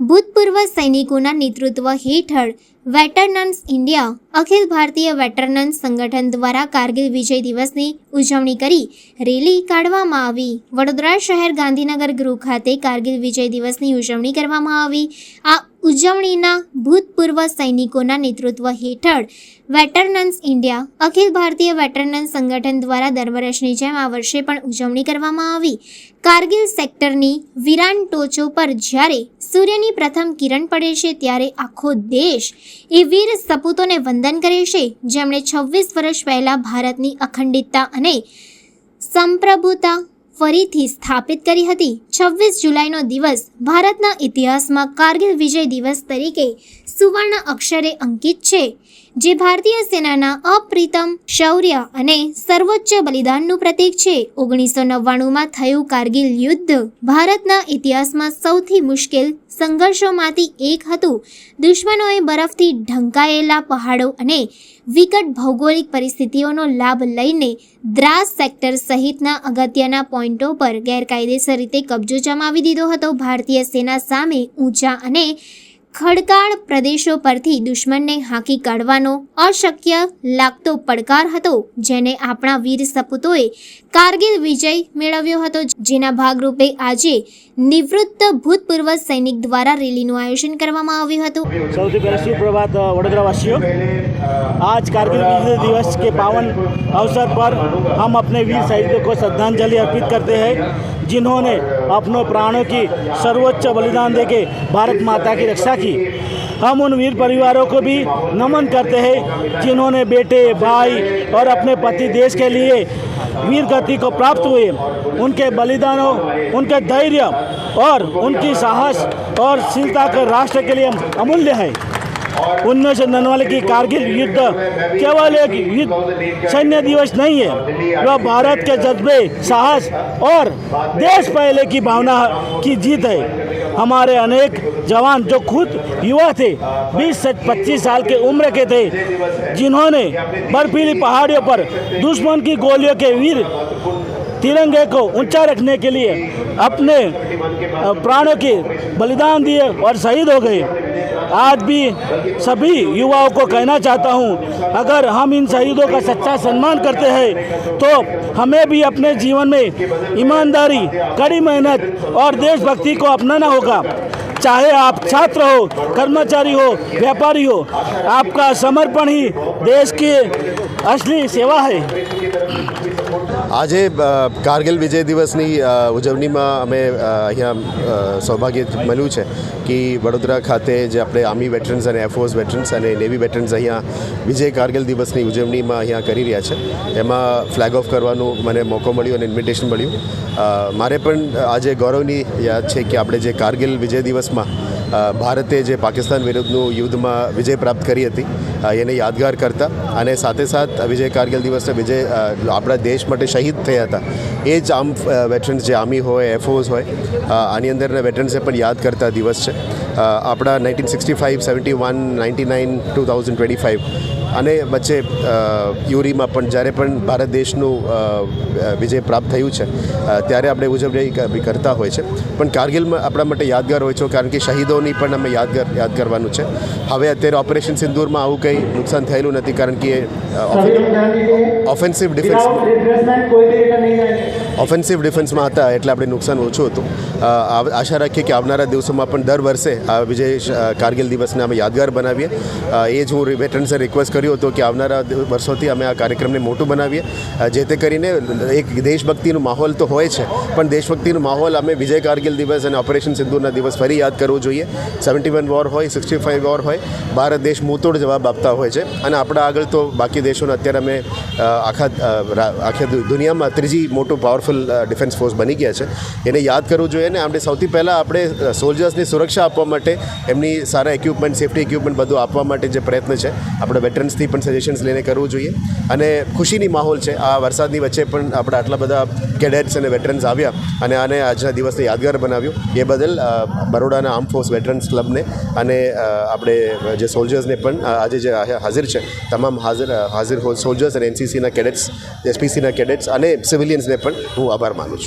ભૂતપૂર્વ સૈનિકોના નેતૃત્વ હેઠળ વેટરનન્સ ઇન્ડિયા અખિલ ભારતીય વેટરનન્સ સંગઠન દ્વારા કારગિલ વિજય દિવસની ઉજવણી કરી રેલી કાઢવામાં આવી। વડોદરા શહેર ગાંધીનગર ગૃહ ખાતે કારગિલ વિજય દિવસની ઉજવણી કરવામાં આવી। આ ઉજવણીના ભૂતપૂર્વ સૈનિકોના નેતૃત્વ હેઠળ વેટરનન્સ ઇન્ડિયા અખિલ ભારતીય વેટરનન્સ સંગઠન દ્વારા દર વર્ષની જેમ આ વર્ષે પણ ઉજવણી કરવામાં આવી। કારગિલ સેક્ટરની વિરાન ટોચો પર જ્યારે સૂર્યની પ્રથમ કિરણ પડે છે ત્યારે આખો દેશ એ વીર સપૂતોને વંદન કરે છે, જેમણે 26 વર્ષ પહેલા ભારતની અખંડિતતા અને સંપ્રભુતા ફરીથી સ્થાપિત કરી હતી। 26 જુલાઈનો દિવસ ભારતના ઇતિહાસમાં કારગિલ વિજય દિવસ તરીકે સુવર્ણ અક્ષરે અંકિત છે, જે ભારતીય સેનાના અપ્રિતમ શૌર્ય અને સર્વોચ્ચ બલિદાનનું પ્રતીક છે। 1999માં થયું કારગિલ યુદ્ધ ભારતના ઇતિહાસમાં સૌથી મુશ્કેલ સંઘર્ષોમાંથી એક હતું। દુશ્મનોએ બરફથી ઢંકાયેલા પહાડો અને વિકટ ભૌગોલિક પરિસ્થિતિઓનો લાભ લઈને દ્રાસ સેક્ટર સહિતના અગત્યના પોઈન્ટો પર ગેરકાયદેસર રીતે કબજો જમાવી દીધો હતો। ભારતીય સેના સામે ઊંચા અને ખડકાળ પ્રદેશો પરથી દુશ્મનને હાંકી કાઢવાનો અશક્ય લાગતો પડકાર હતો, જેને આપણા વીર સપૂતોએ કારગિલ વિજય મેળવ્યો હતો, જેના ભાગરૂપે આજે નિવૃત્ત ભૂતપૂર્વ સૈનિક દ્વારા રેલીનું આયોજન કરવામાં આવ્યું હતું। સૌથી પહેલા સુપ્રભાત વડોદરાવાસીઓ। आज कारगिल विजय दिवस के पावन अवसर पर हम अपने वीर शहीदों को श्रद्धांजलि अर्पित करते हैं, जिन्होंने अपनों प्राणों की सर्वोच्च बलिदान देके भारत माता की रक्षा की। हम उन वीर परिवारों को भी नमन करते हैं, जिन्होंने बेटे, भाई और अपने पति देश के लिए वीर गति को प्राप्त हुए। उनके बलिदानों, उनके धैर्य और उनकी साहस और शीलता का राष्ट्र के लिए अमूल्य है। 1999 की कारगिल युद्ध केवल एक युद्ध सैन्य दिवस नहीं है, वह भारत के जज्बे, साहस और देश पहले की भावना की जीत है। हमारे अनेक जवान जो खुद युवा थे, 20 से 25 साल के उम्र के थे, जिन्होंने बर्फीली पहाड़ियों पर दुश्मन की गोलियों के वीर तिरंगे को ऊंचा रखने के लिए अपने प्राणों के बलिदान दिए और शहीद हो गए। आज भी सभी युवाओं को कहना चाहता हूँ, अगर हम इन शहीदों का सच्चा सम्मान करते हैं तो हमें भी अपने जीवन में ईमानदारी, कड़ी मेहनत और देशभक्ति को अपनाना होगा। चाहे आप छात्र हो, कर्मचारी हो, व्यापारी हो, आपका समर्पण ही देश की असली सेवा है। આજે કારગિલ વિજય દિવસની ઉજવણીમાં અમે અહીંયા સૌભાગ્ય મળ્યું છે કે વડોદરા ખાતે જે આપણે આર્મી વેટરન્સ અને એરફોર્સ વેટરન્સ અને નેવી વેટરન્સ અહીંયા વિજય કારગિલ દિવસની ઉજવણીમાં અહીંયા કરી રહ્યા છે। એમાં ફ્લેગ ઓફ કરવાનું મને મોકો મળ્યો અને ઇન્વિટેશન મળ્યું। મારે પણ આજે ગૌરવની યાદ છે કે આપણે જે કારગિલ વિજય દિવસમાં ભારતે જે પાકિસ્તાન વિરુદ્ધનું યુદ્ધમાં વિજય પ્રાપ્ત કરી હતી એને યાદગાર કરતા અને સાથે સાથ વિજય કારગિલ દિવસના વિજય આપણા દેશ માટે શહીદ થયા હતા એ જ આમ વેટરન્સ જે આર્મી હોય, એરફોર્સ હોય, આની અંદરના વેટરન્સને પણ યાદ કરતા દિવસ છે। આપણા 1965, 71, 99, 2025 અને વચ્ચે યુરીમાં પણ જ્યારે પણ ભારત દેશનું વિજય પ્રાપ્ત થયું છે ત્યારે આપણે ઉજવણી કરતા હોય છે, પણ કારગિલમાં આપણા માટે યાદગાર હોય છે કારણ કે શહીદોની પણ અમે યાદ કરવાનું છે। હવે અત્યારે ઓપરેશન સિંદૂરમાં આવું કંઈ નુકસાન થયેલું નથી કારણ કે ઓફેન્સિવ ડિફેન્સમાં હતા એટલે આપણે નુકસાન ઓછું હતું। આશા રાખીએ કે આવનારા દિવસોમાં પણ દર વર્ષે આ વિજય કારગિલ દિવસને અમે યાદગાર બનાવીએ। એ જ હું વેટરન્સને રિક્વેસ્ટ કર્યો હતો કે આવનારા વર્ષોથી અમે આ કાર્યક્રમને મોટું બનાવીએ, જે તે કરીને એક દેશભક્તિનો માહોલ તો હોય છે, પણ દેશભક્તિનો માહોલ અમે વિજય કારગિલ દિવસ અને ઓપરેશન સિંદૂરના દિવસ ફરી યાદ કરવો જોઈએ। 71 વોર હોય, 65 વોર હોય, ભારત દેશ મુંહતોડ જવાબ આપતા હોય છે અને આપણા આગળ તો બાકી દેશોને અત્યારે અમે આખા દુનિયામાં ત્રીજી મોટું પાવરફુલ પાવરફુલ ડિફેન્સ ફોર્સ બની ગયા છે એને યાદ કરવું જોઈએ ને આપણે સૌથી પહેલાં આપણે સોલ્જર્સની સુરક્ષા આપવા માટે એમની સારા ઇક્વિપમેન્ટ સેફ્ટી ઇક્વિપમેન્ટ બધું આપવા માટે જે પ્રયત્ન છે આપણે વેટરન્સથી પણ સજેશન્સ લઈને કરવું જોઈએ અને ખુશીની માહોલ છે આ વરસાદની વચ્ચે પણ આપણે આટલા બધા કેડેટ્સ અને વેટરન્સ આવ્યા અને આને આજના દિવસને યાદગાર બનાવ્યું એ બદલ બરોડાના આર્મ ફોર્સ વેટરન્સ ક્લબને અને આપણે જે સોલ્જર્સને પણ આજે જે હાજર છે તમામ હાજર સોલ્જર્સ અને એનસીસીના કેડેટ્સ એસપીસીના કેડેટ્સ અને સિવિલિયન્સને પણ હું આભાર માનું છું.